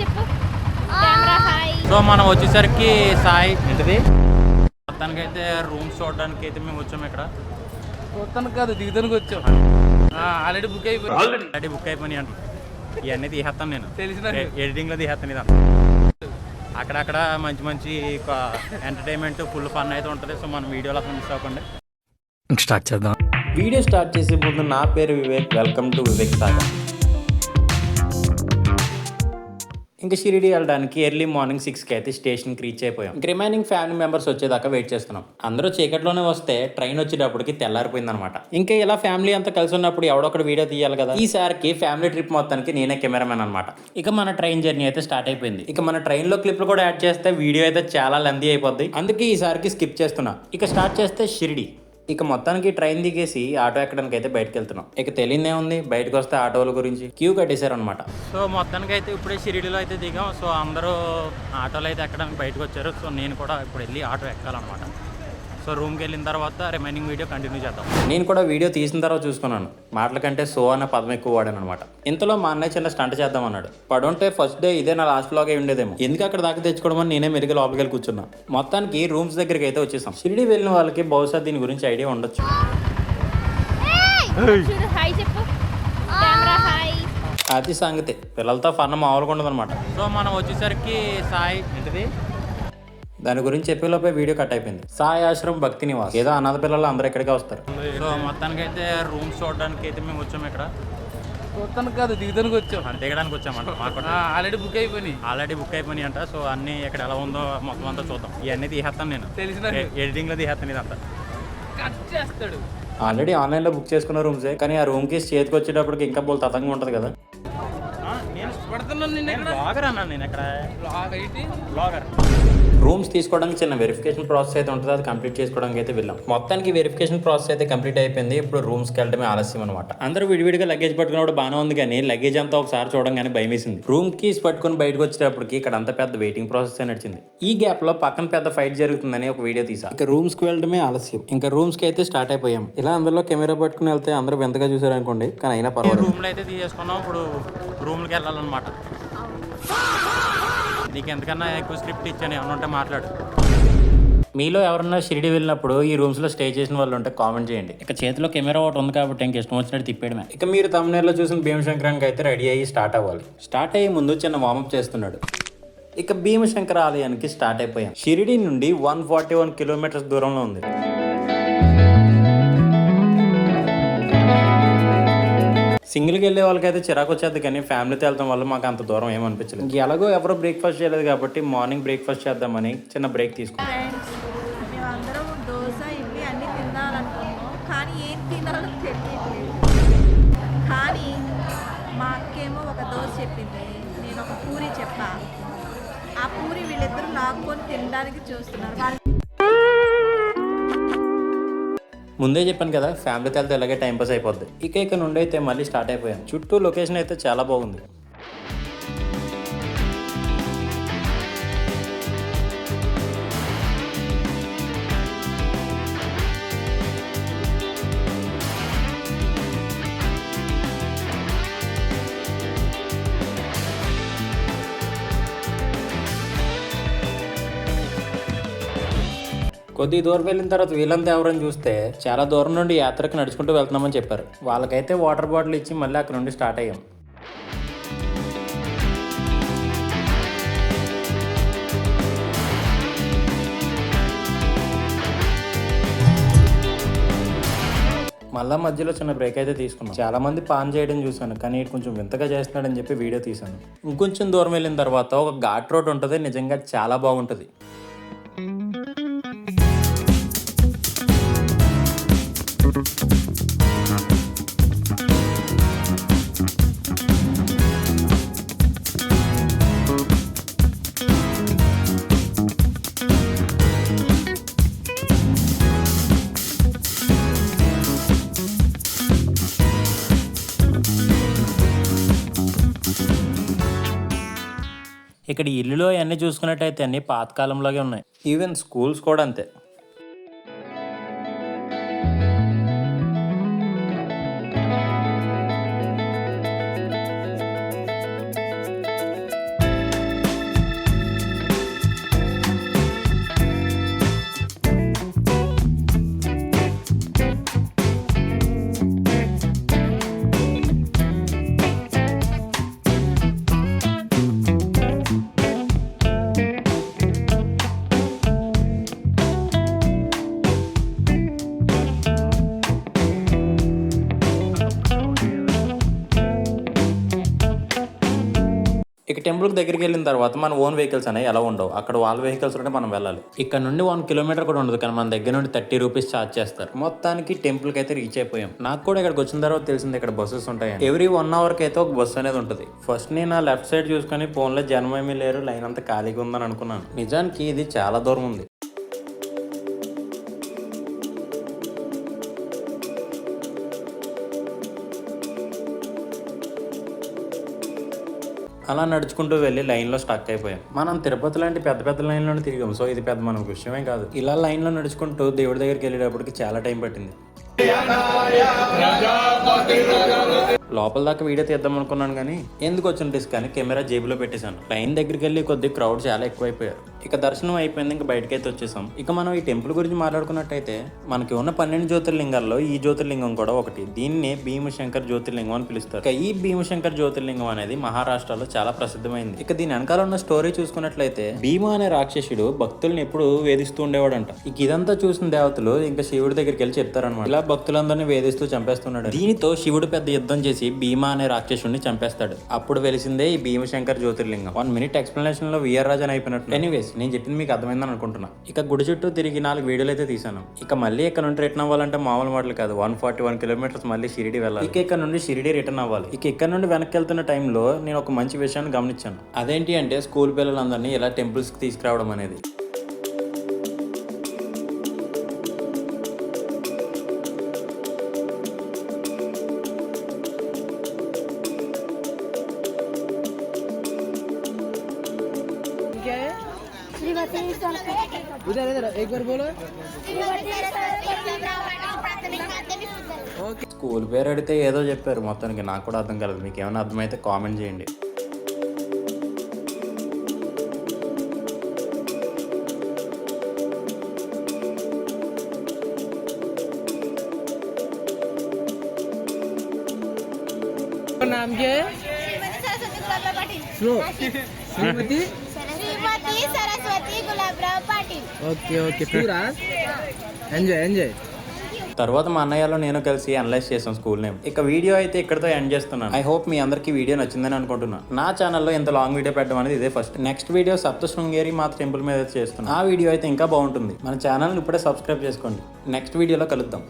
చెప్పు. Camera hi. So మనం వచ్చేసరికి సాయి ఏంటిది మొత్తానికైతే రూమ్స్ చూడడానికి అయితే మేము వచ్చాము. ఇక్కడ చూడటానికి కాదు, దిగుతానికి వచ్చాం. ఆల్రెడీ బుక్ అయిపోయింది. ఆల్రెడీ బుక్ అయిపోయినాయి అంట. ఇవన్నీ తీసేస్తాను నేను, తెలిసిన ఎడిటింగ్లో తీసేస్తాను ఇది. అక్కడక్కడ మంచి మంచి ఎంటర్టైన్మెంట్ ఫుల్ ఫన్ అయితే ఉంటుంది. సో మనం వీడియోలో అసలు మిస్ అవ్వకండి. స్టార్ట్ చేద్దాం. వీడియో స్టార్ట్ చేసే ముందు నా పేరు వివేక్, వెల్కమ్ టు వివేక్ సాగర్. ఇంకా షిరిడి వెళ్ళడానికి ఎర్లీ మార్నింగ్ 6కి అయితే స్టేషన్కి రీచ్ అయిపోయాం. ఇంక రిమైనింగ్ ఫ్యామిలీ మెంబర్స్ వచ్చేదాకా వెయిట్ చేస్తున్నాం. అందరూ చీకట్లోనే వస్తే ట్రైన్ వచ్చేటప్పటికి తెల్లారిపోయింది అనమాట. ఇంకా ఇలా ఫ్యామిలీ అంతా కలిసి ఉన్నప్పుడు ఎవడొకటి వీడియో తీయాలి కదా. ఈసారికి ఫ్యామిలీ ట్రిప్ మొత్తానికి నేనే కెమెరామెన్ అనమాట. ఇక మన ట్రైన్ జర్నీ అయితే స్టార్ట్ అయిపోయింది. ఇక మన ట్రైన్ లో క్లిప్లు కూడా యాడ్ చేస్తే వీడియో అయితే చాలా లెంతీ అయిపోద్ది. అందుకే ఈసారికి స్కిప్ చేస్తున్నా. ఇక స్టార్ట్ చేస్తే షిరిడి. ఇక మొత్తానికి ట్రైన్ దిగేసి ఆటో ఎక్కడానికి అయితే బయటకు వెళ్తున్నాం. ఇక తెలియదే ఉంది, బయటకు వస్తే ఆటోల గురించి క్యూ కట్టేశారు అనమాట. సో మొత్తానికి అయితే ఇప్పుడే షిరిడిలో అయితే దిగాం. సో అందరూ ఆటోలో అయితే ఎక్కడానికి బయటకు వచ్చారు. సో నేను కూడా ఇప్పుడు వెళ్ళి ఆటో ఎక్కాలన్నమాట. సో రూమ్కి వెళ్ళిన తర్వాత రిమైనింగ్ వీడియో కంటిన్యూ చేద్దాం. నేను కూడా వీడియో తీసిన తర్వాత చూసుకున్నాను. మాటల కంటే సో అనే పదం ఎక్కువ వాడాను అనమాట. ఇంతలో మా అన్నయ్య చిన్న స్టంట్ చేద్దాం అన్నాడు. పడుంటే ఫస్ట్ డే ఇదే నా లాస్ట్ వ్లాగ్ అయి ఉండేదేమో. ఎందుకు అక్కడ దాకా తెచ్చుకోవడం అని నేనే మెరుగు లోపలికి వెళ్ళి కూర్చున్నా. మొత్తానికి రూమ్స్ దగ్గరికి అయితే వచ్చేసాం. షిరిడి వెళ్ళిన వాళ్ళకి బహుశా దీని గురించి ఐడియా ఉండొచ్చు. చూడు హాయ్ చెప్పు. Camera hi. అది సంగతి, పిల్లలతో ఫన్ మామూలుగా ఉండదు అనమాట. సో మనం వచ్చేసరికి సాయి ఏంటిది దాని గురించి చెప్పేలోపే వీడియో కట్ అయిపోయింది. సాయి ఆశ్రమం భక్తి నివాస్, ఏదో అనాథ పిల్లలు అందరూ ఇక్కడికే వస్తారు. సో మొత్తానికి అయితే రూమ్స్ చూడడానికి అయితే మేము వచ్చాము. ఇక్కడ చూడటానికి కాదు, దిగుతానికి వచ్చాం. దిగడానికి వచ్చామంట. ఆల్రెడీ బుక్ అయిపోయినాయి. ఆల్రెడీ బుక్ అయిపోయినాయి అంట. సో అన్ని ఇక్కడ ఎలా ఉందో మొత్తం అంతా చూద్దాం. ఇవన్నీ తీసేస్తాను నేను, తెలిసిన ఎడిటింగ్లో తీసేస్తాను ఇదంతా. కట్ చేస్తాడు. ఆల్రెడీ ఆన్లైన్లో బుక్ చేసుకున్న రూమ్సే, కానీ ఆ రూమ్కి చేతికి వచ్చేటప్పటికి ఇంకా బోల్ తతంగా ఉంటుంది కదా. నేను పడుతున్నాను. నేను బ్లాగర్ అన్నాను, నేను ఎక్కడ బ్లాగ్ అయితే బ్లాగర్. రూమ్స్ తీసుకోవడానికి చిన్న వెరిఫికేషన్ ప్రాసెస్ అయితే ఉంటుంది. అది కంప్లీట్ చేసుకోవడానికి అయితే వెళ్ళాం. మొత్తానికి వెరిఫికేషన్ ప్రాసెస్ అయితే కంప్లీట్ అయిపోయింది. ఇప్పుడు రూమ్స్కి వెళ్ళడమే ఆలస్యం అనమాట. అందరూ విడివిడిగా లగేజ్ పట్టుకున్నప్పుడు బాగానే ఉంది, కానీ లగేజ్ అంతా ఒకసారి చూడంగానే భయం వేసింది. రూమ్ కీస్ పట్టుకుని బయటకు వచ్చేటప్పటికి ఇక్కడ అంత పెద్ద వెయిటింగ్ ప్రాసెస్ నడిచింది. ఈ గ్యాప్ లో పక్కన పెద్ద ఫైట్ జరుగుతుందని ఒక వీడియో తీసా. ఇక రూమ్స్ కి వెళ్ళడమే ఆలస్యం. ఇంకా రూమ్స్ కి అయితే స్టార్ట్ అయిపోయాం. ఇలా అందరిలో కెమెరా పట్టుకుని వెళ్తే అందరూ వింతగా చూసారు అనుకోండి, కానీ అయినా పర్వాలేదు. రూమ్ లో అయితే తీసేసుకున్నాం. ఇప్పుడు రూమ్ కి వెళ్ళాలన్నమాట. నీకు ఎంతకన్నా ఎక్కువ స్క్రిప్ట్ ఇచ్చాను, ఏమన్నా ఉంటే మాట్లాడు. మీలో ఎవరన్నా షిరిడి వెళ్ళినప్పుడు ఈ రూమ్స్ లో స్టే చేసిన వాళ్ళు ఉంటే కామెంట్ చేయండి. ఇక చేతిలో కెమెరా ఒకటి ఉంది కాబట్టి ఇంక ఇష్టం వచ్చినట్టు తిప్పేయడమే. ఇక మీరు తమిళనాడులో చూసిన భీమశంకరానికి అయితే రెడీ అయ్యి స్టార్ట్ అవ్వాలి. స్టార్ట్ అయ్యే ముందు చిన్న వార్మప్ చేస్తున్నాడు. ఇక భీమశంకర ఆలయానికి స్టార్ట్ అయిపోయాం. షిరిడి నుండి 141 కిలోమీటర్స్ దూరంలో ఉంది. సింగిల్కి వెళ్ళే వాళ్ళకైతే చిరాకు వచ్చేది, కానీ ఫ్యామిలీతో వెళ్తాం వల్ల మాకు అంత దూరం ఏమనిపించలేదు. ఇంక ఎలాగో ఎవరు బ్రేక్ఫాస్ట్ చేయలేదు కాబట్టి మార్నింగ్ బ్రేక్ఫాస్ట్ చేద్దామని చిన్న బ్రేక్ తీసుకున్నాం. మేమందరం దోశ ఇడ్లీ అన్నీ తినాలనుకున్నాం, కానీ ఏం తినాలో తెలియట్లేదు. కానీ మా అక్కేమో ఒక దోశ చెప్పింది, నేను ఒక పూరి చెప్పా. ఆ పూరి వీళ్ళిద్దరూ లాక్కొని తినడానికి చూస్తున్నారు. ముందే చెప్పాను కదా, ఫ్యామిలీతో వెళ్తే ఇలాగే టైంపాస్ అయిపోద్ది. ఇక నుండి అయితే మళ్ళీ స్టార్ట్ అయిపోయాం. చుట్టూ లొకేషన్ అయితే చాలా బాగుంది. కొద్ది దూరం వెళ్ళిన తర్వాత వీళ్ళంతా ఎవరని చూస్తే చాలా దూరం నుండి యాత్రకు నడుచుకుంటూ వెళ్తున్నామని చెప్పారు. వాళ్ళకైతే వాటర్ బాటిల్ ఇచ్చి మళ్ళీ అక్కడ నుండి స్టార్ట్ అయ్యాం. మళ్ళా మధ్యలో చిన్న బ్రేక్ అయితే తీసుకున్నాం. చాలా మంది పాన్ చేయడం చూశాను, కానీ కొంచెం వింతగా చేస్తున్నాడని చెప్పి వీడియో తీశాను. ఇంకొంచెం దూరం వెళ్ళిన తర్వాత ఒక ఘాట్ రోడ్ ఉంటుంది, నిజంగా చాలా బాగుంటుంది. ఇక్కడ ఇల్లులో అన్నీ చూసుకున్నట్టయితే అన్ని పాతకాలంలాగే ఉన్నాయి. ఈవెన్ స్కూల్స్ కూడా అంతే. ఇక టెంపుల్కి దగ్గరికి వెళ్ళిన తర్వాత మన ఓన్ వెహికల్స్ అనేవి ఎలా ఉండవు, అక్కడ వాళ్ళ వెహికల్స్ ఉంటే మనం వెళ్ళాలి. ఇక్కడ నుండి 1 కిలోమీటర్ కూడా ఉండదు, కానీ మన దగ్గర నుండి 30 రూపీస్ ఛార్జ్ చేస్తారు. మొత్తానికి టెంపుల్కి అయితే రీచ్ అయిపోయాం. నాకు కూడా ఇక్కడికి వచ్చిన తర్వాత తెలిసింది ఇక్కడ బస్సెస్ ఉంటాయి. ఎవ్రీ 1 అవర్కి అయితే ఒక బస్సు అనేది ఉంటుంది. ఫస్ట్ నేను నా లెఫ్ట్ సైడ్ చూసుకొని ఫోన్లో జనమేమీ లేరు, లైన్ అంతా ఖాళీగా ఉందని అనుకున్నాను. నిజానికి ఇది చాలా దూరం ఉంది. అలా నడుచుకుంటూ వెళ్ళి లైన్లో స్టక్ అయిపోయాం. మనం తిరుపతి లాంటి పెద్ద పెద్ద లైన్లోనే తిరిగాం, సో ఇది పెద్ద మనకు విషయమే కాదు. ఇలా లైన్లో నడుచుకుంటూ దేవుడి దగ్గరికి వెళ్ళేటప్పటికి చాలా టైం పట్టింది. లోపల దాకా వీడియో తీద్దాం అనుకున్నాను, కానీ ఎందుకు వచ్చిన రిస్క్ అని కెమెరా జేబులో పెట్టేశాను. లైన్ దగ్గరికి వెళ్ళి కొద్ది క్రౌడ్ చాలా ఎక్కువైపోయారు. ఇక దర్శనం అయిపోయింది, ఇంకా బయటకైతే వచ్చేసాం. ఇక మనం ఈ టెంపుల్ గురించి మాట్లాడుకున్నట్టయితే మనకి ఉన్న 12 జ్యోతిర్లింగాల్లో ఈ జ్యోతిర్లింగం కూడా ఒకటి. దీన్నే భీమశంకర్ జ్యోతిర్లింగం అని పిలుస్తారు. ఇక ఈ భీమశంకర్ జ్యోతిర్లింగం అనేది మహారాష్ట్రలో చాలా ప్రసిద్ధమైంది. ఇక దీని వెనకాల ఉన్న స్టోరీ చూసుకున్నట్లయితే భీమ అనే రాక్షసుడు భక్తుల్ని ఎప్పుడు వేధిస్తూ ఉండేవాడంట. ఇక ఇదంతా చూసిన దేవతలు ఇంకా శివుడి దగ్గరికి వెళ్ళి చెప్తారనమాట, ఇలా భక్తులందరినీ వేధిస్తూ చంపేస్తున్నాడు. దీనితో శివుడు పెద్ద యుద్ధం చేసి భీమా అనే రాక్షసుడిని చంపేస్తాడు. అప్పుడు వెలిసిందే ఈ భీమశంకర్ జ్యోతిర్లింగం. 1 మినిట్ ఎక్స్ప్లెనేషన్ లో విఆర్ రాజన్ అయిపోయినట్టు. ఎనీవేస్, నేను చెప్పింది మీకు అర్థమైందని అనుకుంటున్నా. ఇక గుడి చుట్టూ తిరిగి 4 వీడియోలు అయితే తీసాను. ఇక మళ్ళీ ఇక్కడ నుండి రిటర్న్ అవ్వాలంటే మామూలు మాటలు కాదు, 141 కిలోమీటర్స్ మళ్ళీ షిరిడి వెళ్ళాలి. ఇక ఇక్కడ నుండి షిరిడి రిటర్న్ అవ్వాలి. ఇక ఇక్కడ నుండి వెనక్కి వెళ్తున్న టైంలో నేను ఒక మంచి విషయాన్ని గమనించాను. అదేంటి అంటే స్కూల్ పిల్లలందరినీ ఇలా టెంపుల్స్ కి తీసుకురావడం అనేది. इधर इधर एक बार बोलो. స్కూల్ పేరు అడిగితే ఏదో చెప్పారు, మొత్తానికి నాకు కూడా అర్థం కాలేదు. మీకు ఏమైనా అర్థమైతే కామెంట్ చేయండి. नाम क्या है? श्रीमती सरस्वती गुलाबराव पाटिल. ओके ओके पूरा ఎంజాయ్ ఎంజాయ్. తర్వాత మా అన్నయ్యలో నేను కలిసి అనలైజ్ చేసాం స్కూల్ నేమ్. ఇక వీడియో అయితే ఇక్కడతో ఎండ్ చేస్తున్నాను. ఐ హోప్ మీ అందరికీ వీడియో నచ్చిందని అనుకుంటున్నాను. నా ఛానల్లో ఇంత లాంగ్ వీడియో పెట్టడం అనేది ఇదే ఫస్ట్. నెక్స్ట్ వీడియో సప్త శృంగేరి మాత టెంపుల్ మీద చేస్తున్నాను. ఆ వీడియో అయితే ఇంకా బాగుంటుంది. మన ఛానల్ని ఇప్పుడే సబ్స్క్రైబ్ చేసుకోండి. నెక్స్ట్ వీడియోలో కలుద్దాం.